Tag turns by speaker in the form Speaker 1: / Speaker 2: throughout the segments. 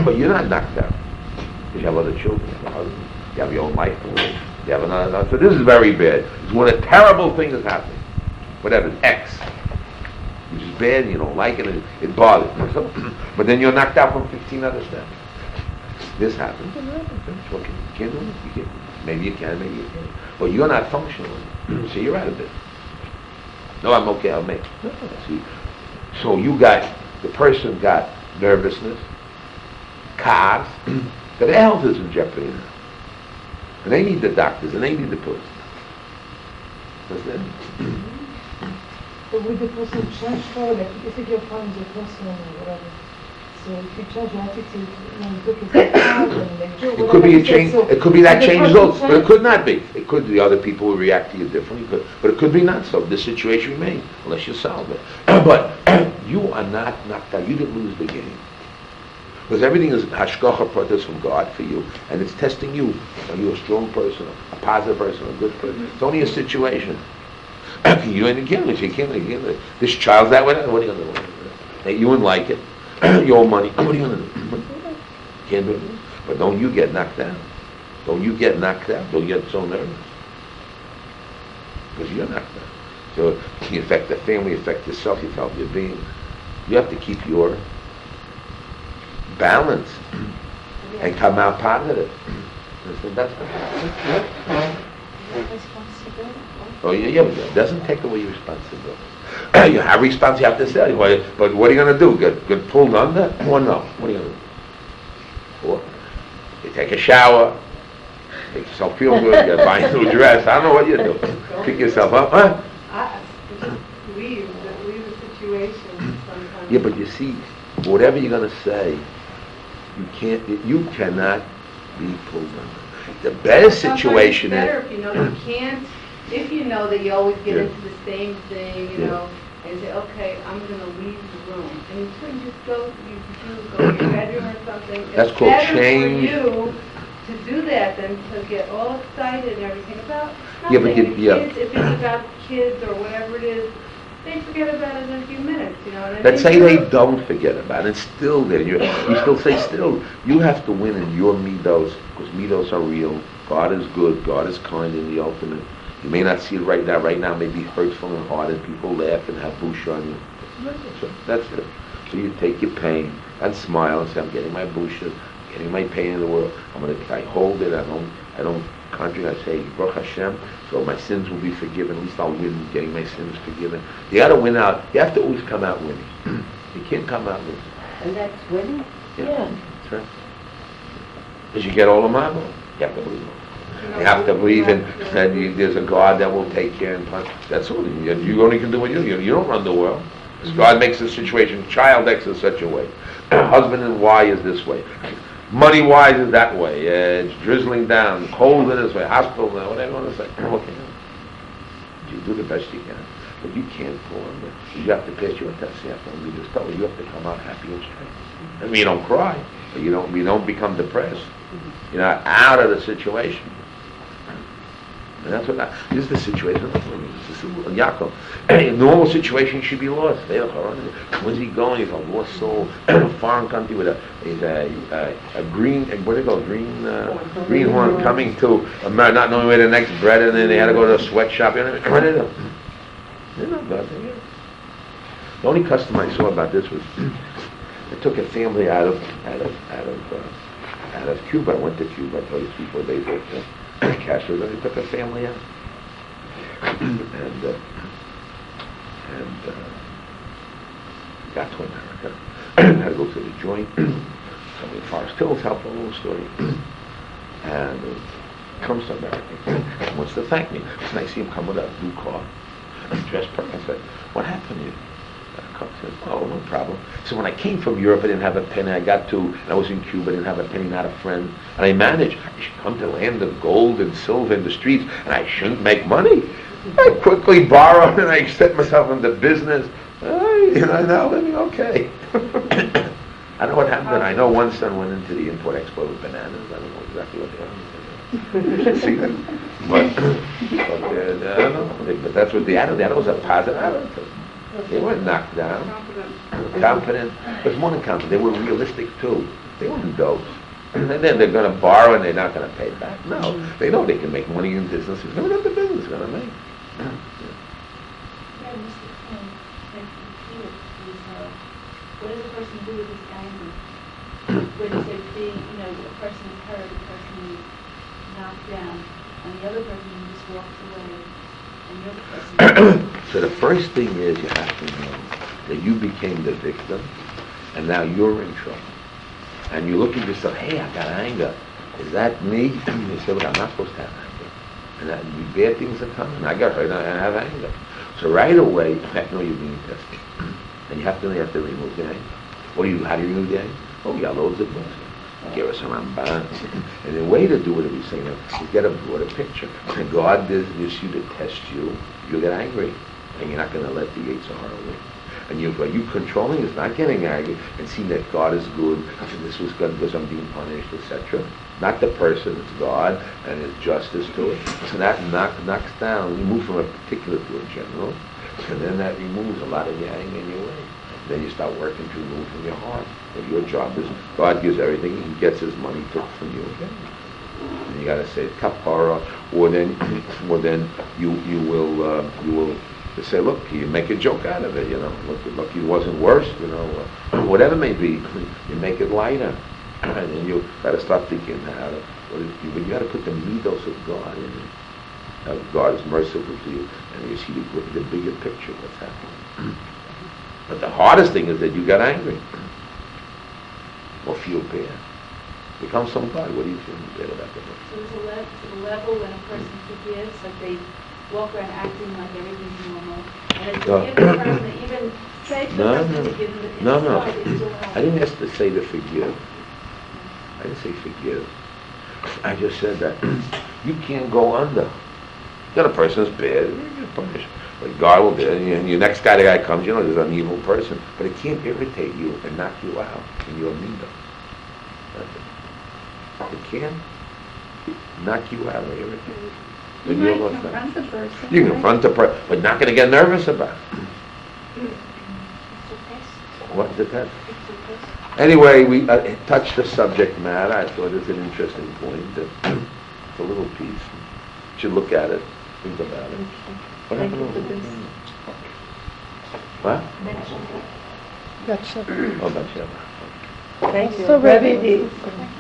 Speaker 1: But you're not knocked down. Because you have other children, you have a husband, you have your own life to live, you have another. So this is very bad. It's when a terrible thing is happening. Whatever, X. Which is bad, and you don't like it, and it bothers you. But then you're knocked out from 15 other steps. This happens, and it happens. What can you can't do it? You can't. Maybe you can, maybe you can't. Well, you're not functional. So you're out of it. No, I'm okay, I'll make it. No, see. So the person got nervousness, cars, their health is in jeopardy now. And they need the doctors, and they need the pills. Understand?
Speaker 2: But would the person change for, like, if your problem is a person or whatever, so if you change your attitude, you look at the crowd and like,
Speaker 1: it could be a change. So it could be that change results, but it could not be. It could be other people will react to you differently, but it could be not so. The situation remains unless you solve it. But you are not knocked out. You didn't lose the game. Because everything is hashgacha pratis from God for you, and it's testing you. Are you a strong person, a positive person, a good person? It's only a situation. You can't. This child's that way. What are you going to do? You wouldn't like it. Your own money. What are you going to do? Can't do it. But don't you get knocked down. Don't you get knocked out. Don't you get so nervous. Because you're knocked down. So you affect the family, you affect yourself, you affect your being. You have to keep your balance and come out positive. That's oh yeah, but it doesn't take away your responsibility. You have responsibility, you have to say, but what are you going to do? Get pulled under? Or no? What are you going to do? Or you take a shower, make yourself feel good, you buy a new dress, I don't know what you do. Pick yourself up, huh?
Speaker 3: Just leave the situation sometimes.
Speaker 1: Yeah, but you see, whatever you're going to say, you cannot be pulled under. The better situation
Speaker 3: is... It's better if you know you can't, if you know that you always get into the same thing, you know, and say, okay, I'm going to leave the room. And you couldn't just go to your bedroom or something.
Speaker 1: That's
Speaker 3: it's
Speaker 1: called
Speaker 3: better
Speaker 1: change.
Speaker 3: For you to do that than to get all excited and everything about nothing.
Speaker 1: Yeah, but
Speaker 3: kids, if it's about kids or whatever it is, they forget about it in a few minutes, you know what I mean?
Speaker 1: Let's say they don't forget about it. It's still there. You still say still. You have to win in your midos, because midos are real. God is good. God is kind in the ultimate. You may not see it right now. Right now it may be hurtful and hard, and people laugh and have busha on you. So that's it. So you take your pain and smile and say, I'm getting my busha, getting my pain in the world. I hold it. I don't conjure. I say, Baruch Hashem, so my sins will be forgiven. At least I'll win getting my sins forgiven. You got to win out. You have to always come out winning. You can't come out losing.
Speaker 4: And that's winning?
Speaker 1: Yeah. That's right. Because you get all the marble. You have to believe it. You have to believe in that there's a God that will take care and punish. That's all. You only can do what you do. You don't run the world. God makes the situation. Child X is such a way. Husband and Y is this way. Money-wise is that way. It's drizzling down. Cold is this way. Hospital, whatever you want to say. Okay. You do the best you can. But you can't pull on it. You have to pass your test. You have to be this tough. You have to come out happy and straight. I mean, you don't cry. But you don't become depressed. You're not out of the situation. And that's what this is the situation. This is Yaakov. In a normal situation, he should be lost. Where's he going? He's a lost soul in a foreign country with a green, what do they call greenhorn coming to America, not knowing where the next bread, and then they had to go to a sweatshop. What did they do? They're not God. The only custom I saw about this was they took a family out of Cuba. I went to Cuba. I told you 3-4 days later. Cash was they took a family out, and got to America. Had to go to the joint. Somebody in Forest Hills helped a little story, and comes to America and wants to thank me. It's nice to see him come with a new car, dressed perfect. I said, "What happened to you?" I said, "Oh, no problem." So when I came from Europe, I didn't have a penny. I got to, and I was in Cuba, I didn't have a penny, not a friend. And I managed. I should come to land of gold and silver in the streets, and I shouldn't make money. I quickly borrowed, and I set myself into business. Now let me, okay. I know what happened. I know one son went into the import-export with bananas. I don't know exactly what they are. See that? But I don't know. But that's what the attitude was, a positive attitude. They weren't knocked down. Confident. It was more than confident. They were realistic too. They weren't dopes. And then they're going to borrow and they're not going to pay back. No, they know they can make money in business. It's going to the business is going to make.
Speaker 4: Yeah, Mr. King, like you is, what does a person do with his anger? When it's a big, a person is hurt, a person is knocked down, and the other person just walks away, and the other person...
Speaker 1: So the first thing is you have to know that you became the victim, and now you're in trouble. And you look at yourself, hey, I got anger. Is that me? You say, well, I'm not supposed to have anger. And that bad things are coming. I got hurt, I have anger. So right away, you have to know you're being tested. And you have to remove the anger. How do you remove the anger? Oh, we got loads of books. Give us some Ramban. And the way to do it, we say, is get a broader picture. And God does this you to test you. You'll get angry. And you're not going to let the Yitzhar win. And you controlling is not getting angry and seeing that God is good, and this was good because I'm being punished, etc. Not the person, it's God and His justice to it. So that knocks down, you move from a particular to a general, and then that removes a lot of your anger in your way. Then you start working to remove from your heart. And your job is, God gives everything, He gets His money took from you again. And you got to say kapara, or then you will say, look, you make a joke out of it, look, it wasn't worse, whatever it may be, you make it lighter. And then you got to start thinking but you got to put the midos of God in it. How God is merciful to you, and you see the bigger picture of what's happening. But the hardest thing is that you got angry. Or feel bad. Become somebody. What do you feel bad about that?
Speaker 4: So there's a level when a person forgives, like they walk around acting like everything's normal. And it's a given person that even say something to give them the
Speaker 1: No.
Speaker 4: inside,
Speaker 1: I didn't ask to say to forgive. I didn't say forgive. I just said that you can't go under. The other person is bad, you're punished. But God will do it. And your next guy, the guy comes, there's an evil person. But it can't irritate you and knock you out in your midah. It can knock you out or irritate you.
Speaker 5: You might confront the person.
Speaker 1: You can confront the person, but not going to get nervous about it. What's the test? Anyway, we touched the subject matter. I thought it was an interesting point. It's a little piece. You should look at it, think about it. What happened to this? What?
Speaker 2: Bathsheba.
Speaker 1: Oh, Bathsheba.
Speaker 2: Thank you.
Speaker 6: So, Rabbi,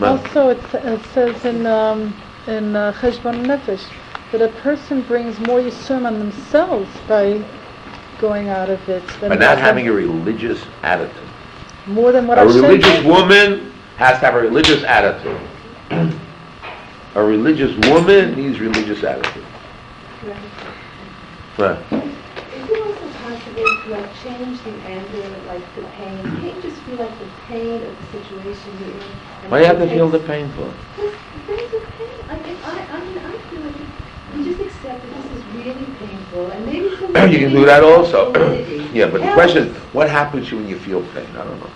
Speaker 1: Ma-
Speaker 6: also it says in Cheshbon Nefesh that a person brings more Yisum on themselves by going out of it than
Speaker 1: By not having a religious attitude.
Speaker 6: more than what
Speaker 1: A
Speaker 6: Hashem
Speaker 1: religious
Speaker 6: did.
Speaker 1: woman has to have a religious attitude. A religious woman needs religious attitude. Right.
Speaker 4: Is it also possible to change the anger, the pain? Can't you just feel the pain of the situation you're in?
Speaker 1: Why do you have to feel the pain for?
Speaker 4: Because there's a pain. I feel like you just accept that this is really painful, and maybe somebody...
Speaker 1: You can do that also. Yeah, but the question is, what happens to you when you feel pain? I don't know.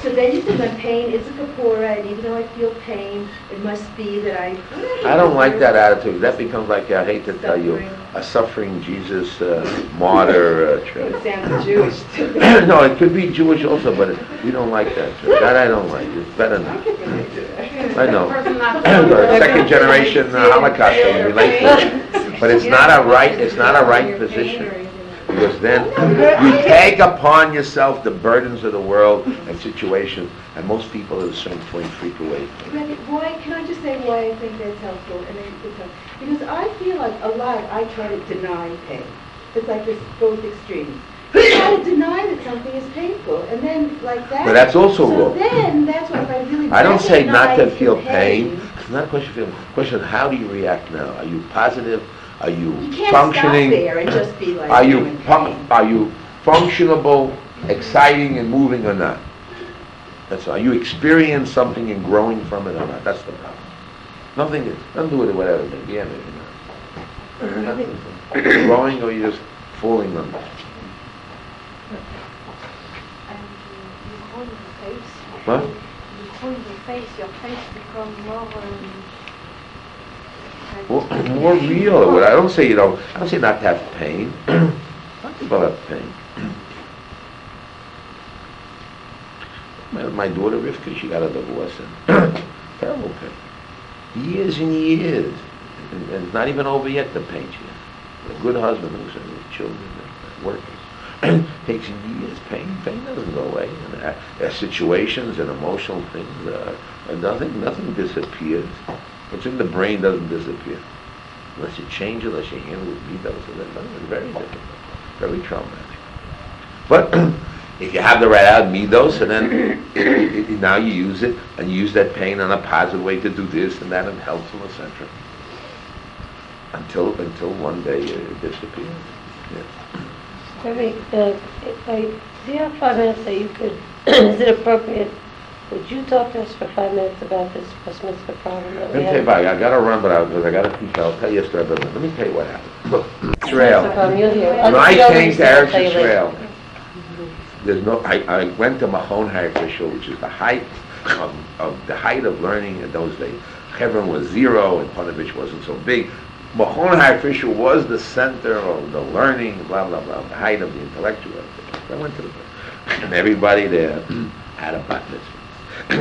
Speaker 4: So then you think that pain is a kapora, and even though I feel pain, it must be that
Speaker 1: I don't like that attitude. That becomes like, I hate to tell you, a suffering Jesus martyr church.
Speaker 4: It sounds Jewish to me.
Speaker 1: No, it could be Jewish also, but we don't like that church. That I don't like. It's better not. I know. Second generation Holocaust can relate to it. But it's not a right position. Because then you take upon yourself the burdens of the world and situations, and most people at a certain point freak away.
Speaker 4: Why, can I just say why I think that's helpful? Because I feel like a lot, I try to deny pain. It's like this both extremes. You try to deny that something is painful, and then like that.
Speaker 1: But that's also
Speaker 4: so
Speaker 1: wrong.
Speaker 4: Then that's what I really.
Speaker 1: I don't say not to
Speaker 4: recognize
Speaker 1: feel
Speaker 4: the
Speaker 1: pain. It's not a question of feeling. Question of how do you react now? Are you positive? Are you
Speaker 4: can't
Speaker 1: functioning?
Speaker 4: Stop there and just be like.
Speaker 1: Are you functionable, exciting, and moving or not? That's all. Are you experiencing something and growing from it or not? That's the problem. Nothing to do with it, whatever. Yeah, maybe not. Nothing. Growing or you're just falling under.
Speaker 5: And you hold your face.
Speaker 1: What?
Speaker 5: You hold your face becomes more...
Speaker 1: More real. I don't say not to have pain. Some people have pain. My daughter Rivka, she got a divorce and terrible pain. Years and years. And it's not even over yet, the pain she has. A good husband who's with children and workers. Takes years. Pain doesn't go away. And situations and emotional things, nothing disappears. What's in the brain doesn't disappear. Unless you change it, unless you handle it with midos, it's very difficult, very traumatic. But if you have the right out midos, and then now you use it, and you use that pain in a positive way to do this and that, and helpful, etc. Until one day it disappears. Yeah.
Speaker 7: Rabbi, do you have 5 minutes that you could, is it appropriate, would you talk to us for 5 minutes about this Bris Mitzvah problem that we have?
Speaker 1: I got to run, because I got to teach. I'll tell you a story, but let me tell you what happened. Look, Israel. When I came to Eretz Israel, I went to Machon HaYeshiva, which is the height of learning in those days. Hebron was 0, and Panovich wasn't so big. Machon HaYeshiva was the center of the learning, blah blah blah, the height of the intellectual. I went to the place, and everybody there had a bat mitzvah.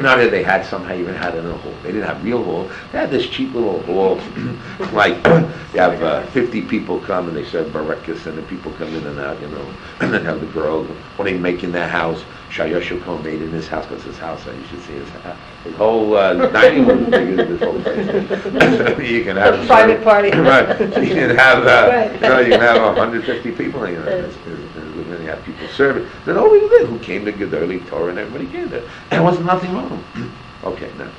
Speaker 1: Not that they had somehow even had in a hall. They didn't have real hall. They had this cheap little hall, like you have 50 people come and they serve barakas and the people come in and out, and then have the girls, what they make in their house. Shayoshu Kohen made in his house, because his house, you should see his whole dining room is bigger than this whole place. You can have
Speaker 7: a private party.
Speaker 1: Right. You can have,
Speaker 7: Right.
Speaker 1: you can have 150 people. And you have people serving. Then always there who came to get the early Torah, and everybody came there. And there wasn't nothing wrong. Okay, now.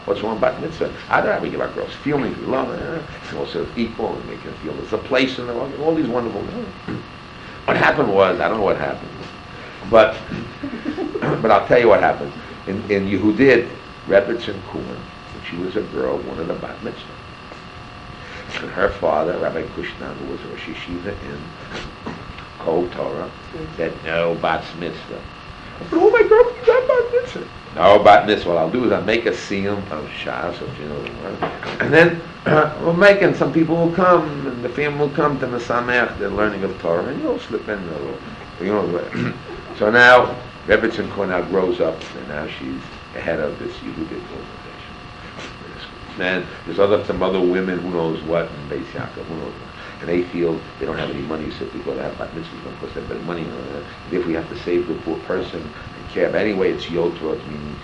Speaker 1: What's wrong about mitzvah? I'd rather give our girls feelings, we love it. It's also equal, and make them feel there's a place in the world, all these wonderful things. What happened was, I don't know what happened, but I'll tell you what happened. In Yehudit, Rebbetzin Kuhn, when she was a girl, wanted a bat mitzvah. And her father, Rabbi Kushnan, who was a Rosh Yeshiva in Kol Torah, said, no bat mitzvah. But oh my God, you got bat mitzvah. No bat mitzvah. What I'll do is I'll make a siyum of Shas, and then we'll make, and some people will come, and the family will come to Mesamech, the learning of Torah, and you'll slip in, So now, Rebbetzin Kuhn now grows up, and now she's the head of this Yehudit organization. And there's some other women, who knows what, in Beis Yaakov, who knows what. And they feel they don't have any money, so people that have bat mitzvahs don't cost that better money. And if we have to save the poor person and care, but anyway, it's yotrot, meaning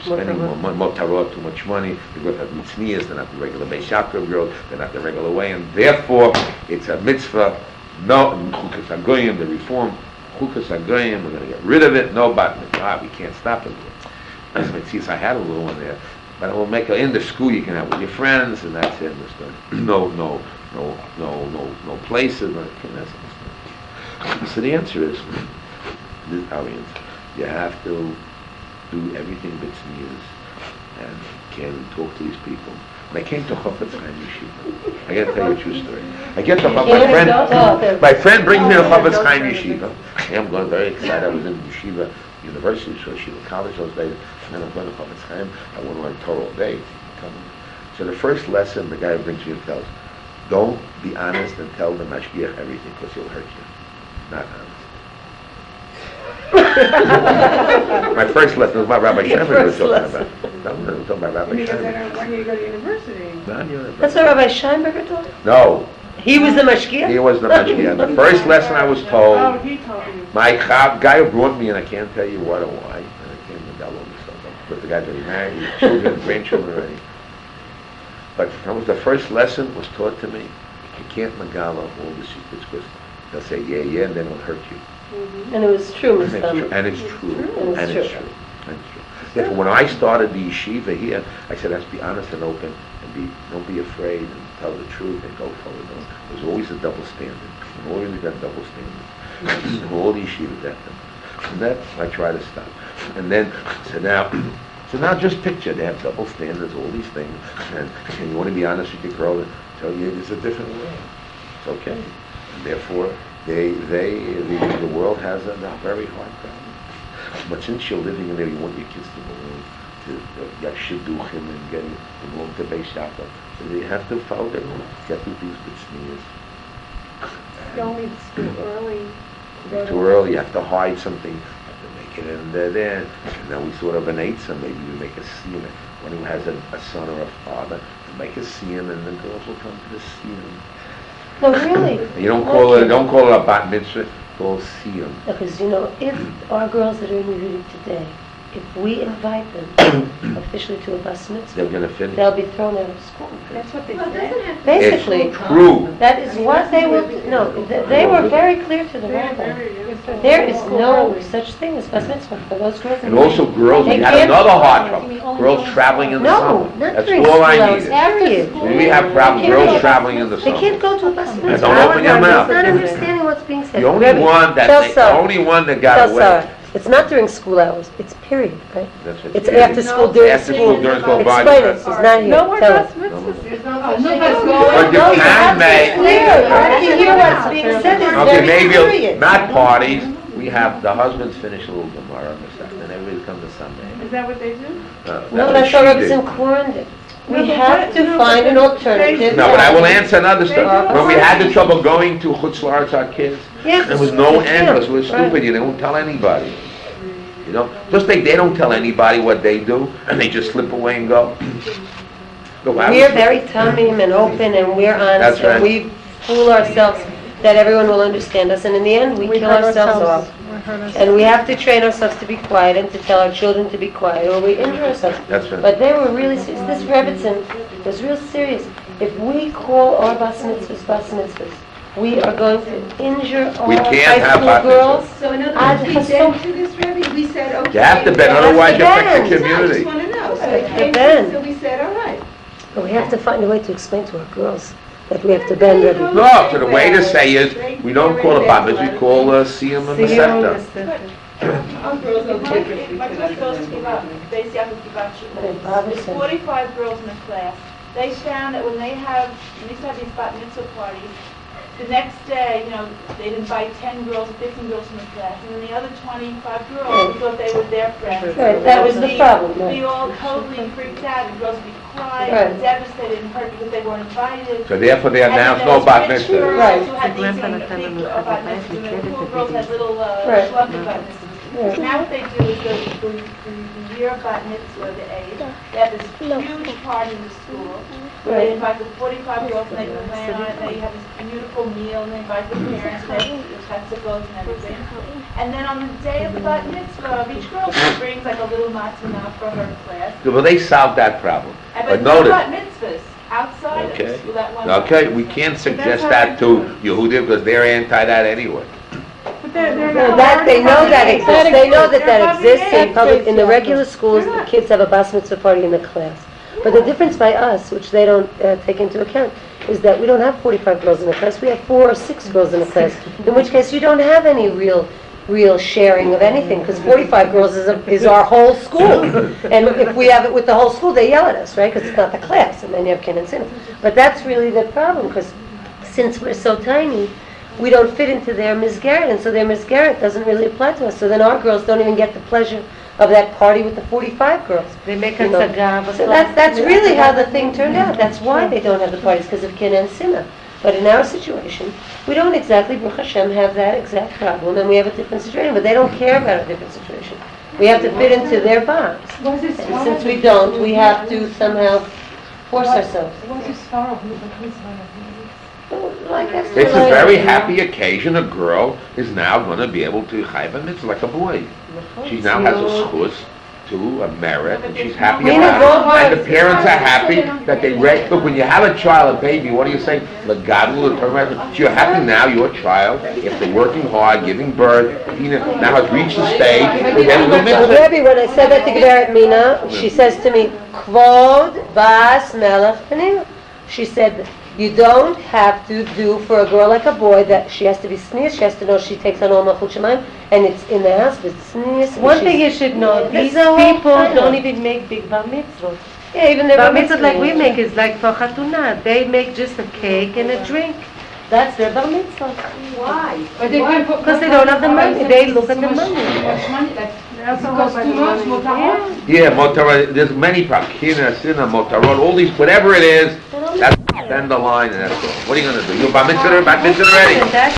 Speaker 1: spending more money, motarot, too much money. The girls have mitzvahs, they're not the regular Beis Yaakov girls, they're not the regular way, and therefore it's a mitzvah. No, chukas hagoyim, the reform, chukas hagoyim, we're going to get rid of it. No bat mitzvah, we can't stop it. I had a little one there. But we'll make in the school you can have with your friends, and that's it. No places. So the answer is, this is our answer. You have to do everything but sneeze and can talk to these people. When I came to Chofetz Chaim Yeshiva, I got to tell you a true story. I get to my friend brings me to Chofetz Chaim Yeshiva. I'm going very excited. I was in Yeshiva University, so Yeshiva College those days. And I'm going to Chofetz Chaim. I want to learn Torah all day. So the first lesson the guy brings me and tells, don't be honest and tell the mashgiach everything, because he'll hurt you. Not honest. My first lesson was about Rabbi Shember was talking about. No, we're talking about Rabbi Shember.
Speaker 3: When you go to university.
Speaker 7: That's what Rabbi Scheinberger told you?
Speaker 1: No.
Speaker 7: He was the mashgiach?
Speaker 1: He was the mashgiach. The first lesson I was told,
Speaker 3: Oh, he told you.
Speaker 1: my guy who brought me, and I can't tell you what or why, and I can't even tell him stuff, but the guy's already married, with children, grandchildren already. But that was the first lesson was taught to me. You can't magala all the secrets, because they'll say yeah, and then it'll hurt you.
Speaker 7: Mm-hmm. And it was true,
Speaker 1: And it's true. And it's true. Therefore, when I started the yeshiva here, I said, let's be honest and open, and don't be afraid, and tell the truth, and go forward. There's always a double standard. We've always got double standards. All the yeshivas have them. And that I try to stop. And then, so now just picture, they have double standards, all these things, and you want to be honest with your girl and tell you it's a different way. It's okay. And therefore, the world has a very hard problem. But since you're living in there, you want your kids to go to Yeshiduchim and getting involved to Beis Yaakov. So they have to follow their rules. Get to these bitsnias.
Speaker 5: Don't leave school early.
Speaker 1: Too early, you have to hide something. You have to make get in there. And then we sort of an eitzah, maybe we make a siyum. When who has a son or a father, we make a siyum, and the girls will come to the siyum.
Speaker 7: No, really.
Speaker 1: You don't call it a bat mitzvah, call it siyum.
Speaker 7: Because, if our girls that are in Yehudi today, if we invite them officially to a bas mitzvah,
Speaker 1: They're gonna finish.
Speaker 7: they'll be thrown out of school.
Speaker 3: That's what they said.
Speaker 7: Basically,
Speaker 1: It's true.
Speaker 7: that is what they were, they were very clear to the rabbi. There is no such thing as bas mitzvah for those girls.
Speaker 1: And also girls, we
Speaker 7: They
Speaker 1: had
Speaker 7: can't-
Speaker 1: another hard trouble. Girls traveling in the
Speaker 7: No,
Speaker 1: summer.
Speaker 7: not
Speaker 1: That's
Speaker 7: during
Speaker 1: all
Speaker 7: school
Speaker 1: I
Speaker 7: hours,
Speaker 1: needed.
Speaker 7: period.
Speaker 1: When we have problems, girls traveling in the
Speaker 7: They
Speaker 1: summer.
Speaker 7: can't go to a bas mitzvah.
Speaker 1: Don't open your mouth.
Speaker 7: Not understanding what's being said.
Speaker 1: The only
Speaker 7: Rabbi,
Speaker 1: one
Speaker 7: tell
Speaker 1: that
Speaker 7: Sarah.
Speaker 1: got
Speaker 7: Tell
Speaker 1: away.
Speaker 7: Sarah, it's not during school hours, it's period, right?
Speaker 1: That's what
Speaker 7: It's
Speaker 1: it is.
Speaker 7: after school, during
Speaker 1: After
Speaker 7: school.
Speaker 1: school, during school, by
Speaker 7: Explain
Speaker 1: the-
Speaker 7: it, it's not here.
Speaker 6: No more
Speaker 7: Tell
Speaker 6: bas
Speaker 7: us.
Speaker 6: mitzvahs.
Speaker 3: There's no
Speaker 2: Oh,
Speaker 3: such
Speaker 2: no,
Speaker 3: thing
Speaker 2: that's
Speaker 3: as
Speaker 2: good.
Speaker 1: But you
Speaker 7: No, you
Speaker 1: can
Speaker 7: have to
Speaker 1: make.
Speaker 7: clear. You have to hear what's being said, it's
Speaker 1: Okay,
Speaker 7: very
Speaker 1: maybe
Speaker 7: serious.
Speaker 1: not parties. We have the husbands finish a little Gemara and stuff, and everybody comes to Sunday.
Speaker 3: Is that what they do?
Speaker 7: No,
Speaker 1: what
Speaker 7: that's
Speaker 1: she
Speaker 7: what
Speaker 1: did.
Speaker 7: Rebbetzin Korn did.
Speaker 2: No,
Speaker 7: We
Speaker 2: but
Speaker 7: have
Speaker 2: what-
Speaker 7: to
Speaker 2: no,
Speaker 7: find
Speaker 2: but
Speaker 7: an
Speaker 2: they-
Speaker 7: alternative.
Speaker 1: No, but I will answer another stuff. When we had the trouble going to Chutz La'aretz, our kids,
Speaker 7: Yeah,
Speaker 1: there was no
Speaker 7: yeah,
Speaker 1: end, because we're
Speaker 7: right.
Speaker 1: stupid, you don't tell anybody. Just like they don't tell anybody what they do, and they just slip away and go.
Speaker 7: We're very tamim and open and we're honest
Speaker 1: That's right.
Speaker 7: and we fool ourselves that everyone will understand us and in the end we kill
Speaker 6: hurt
Speaker 7: ourselves off.
Speaker 6: We hurt ourselves.
Speaker 7: And we have to train ourselves to be quiet and to tell our children to be quiet or we injure ourselves.
Speaker 1: That's right.
Speaker 7: But they were really serious. This Rebbetzin was real serious. If we call our bas mitzvahs, we are going to injure our
Speaker 1: We can't
Speaker 7: high
Speaker 1: have
Speaker 7: school
Speaker 1: bas
Speaker 7: girls.
Speaker 3: So in other
Speaker 7: Ad
Speaker 3: words, we
Speaker 7: Hassan.
Speaker 3: said to this Rebbe, we said, okay.
Speaker 1: You have to bend,
Speaker 7: have
Speaker 1: otherwise
Speaker 7: to
Speaker 1: you affect
Speaker 7: bend.
Speaker 1: the
Speaker 3: I just
Speaker 1: community.
Speaker 3: want to know. So
Speaker 7: Have
Speaker 3: they
Speaker 7: to
Speaker 3: came to
Speaker 7: bend.
Speaker 3: us, so we said, all right.
Speaker 7: But we have to find a way to explain to our girls that we have to bend Rebbe.
Speaker 1: No, so the way to say is, we don't call it bat mitzvah, we call a siyum and masechta.
Speaker 3: Our girls are
Speaker 4: My
Speaker 3: different.
Speaker 4: first girls came out, they see after
Speaker 7: Barbara
Speaker 4: There's
Speaker 7: said-
Speaker 4: 45 girls in the class. They found that when they used to have these bat mitzvah parties, the next day, they'd invite 10 girls, 15 girls from the class, and then the other 25 girls thought they were their friends.
Speaker 7: Right, that was the problem, right.
Speaker 4: Be all totally freaked out, and girls would be crying,
Speaker 7: Right.
Speaker 4: and devastated and hurt because they weren't invited.
Speaker 1: So therefore they
Speaker 4: And then
Speaker 1: announce
Speaker 4: there
Speaker 1: no
Speaker 4: was
Speaker 1: bat
Speaker 4: rich
Speaker 1: mitzvah.
Speaker 4: girls
Speaker 7: Right.
Speaker 4: who had these big bat mitzvahs, and the poor girls had little
Speaker 7: Right.
Speaker 4: schlumpy bat mitzvahs.
Speaker 7: Right.
Speaker 4: Now what they do is the year of bat mitzvah, the age, they have this huge party in the school. Where they invite the 45 girls and they plan on it, they have this beautiful meal and they invite the parents and they have the and everything. And then on the day of the bat mitzvah, each girl brings like a little matana for her class.
Speaker 1: Well, they solved that problem.
Speaker 4: And
Speaker 1: But
Speaker 4: no
Speaker 1: notice,
Speaker 4: bat mitzvahs outside of
Speaker 1: okay,
Speaker 4: the school, that one.
Speaker 1: okay, we can't suggest that to Yehudim because they're anti that anyway.
Speaker 3: But they're
Speaker 7: No,
Speaker 3: not.
Speaker 7: that, they know that exists, they know that
Speaker 3: They're
Speaker 7: that exists in
Speaker 3: public
Speaker 7: in the regular schools, the kids have a bas mitzvah party in the class. But the difference by us, which they don't take into account, is that we don't have 45 girls in the class, we have 4 or 6 girls in the class, in which case you don't have any real sharing of anything, because 45 girls is our whole school. And if we have it with the whole school, they yell at us, right, because it's not the class, and then you have kin and sin. But that's really the problem, because since we're so tiny, we don't fit into their misgarret, and so their misgarret doesn't really apply to us. So then our girls don't even get the pleasure of that party with the 45 girls.
Speaker 8: They make
Speaker 7: You
Speaker 8: a
Speaker 7: know.
Speaker 8: tzagah.
Speaker 7: So that's really how the thing turned out. That's why they don't have the parties, because of kin and sinna. But in our situation, we don't exactly, Baruch Hashem, have that exact problem, and we have a different situation, but they don't care about a different situation. We have to fit into their bounds.
Speaker 2: Was it
Speaker 7: And since we don't, we have to somehow force ourselves.
Speaker 2: Was it far off with the mitzvah?
Speaker 7: Well, I guess
Speaker 1: It's a
Speaker 7: like-
Speaker 1: very happy occasion. A girl is now going to be able to chayv a mitzvah like a boy. She now has a schus to a merit, and she's happy
Speaker 7: Nina,
Speaker 1: about
Speaker 7: go
Speaker 1: it.
Speaker 7: hard.
Speaker 1: And the parents are happy that they look, when you have a child, a baby, what do you say? The God will turn around. So you're happy now, your child, after working hard, giving birth, now has reached the stage, and then the mitzvah.
Speaker 7: Rabbi, when I said that to Geveret Mina, she says to me, Kvod Bas Melech Penina. She said, you don't have to do for a girl like a boy that she has to be sneezed, she has to know she takes on all Malchut Shemayim, and it's in the house with sneezed.
Speaker 8: One thing you should know, these
Speaker 7: There's a whole
Speaker 8: people
Speaker 7: kind
Speaker 8: don't
Speaker 7: of-
Speaker 8: even make big bar mitzvahs.
Speaker 7: Yeah, even their
Speaker 8: Bar mitzvahs like we make is like for chatuna. They make just a cake and a drink. That's their bar mitzvah.
Speaker 3: Why?
Speaker 8: Because they don't have the money. They look at the money.
Speaker 2: Because too much, motarot.
Speaker 1: Yeah, motarot, there's many problems, kina, sinna, motarot, all these, whatever it is, that's, bend the line and that's all. What are you going to do? You're bat mitzvah already?
Speaker 8: And that's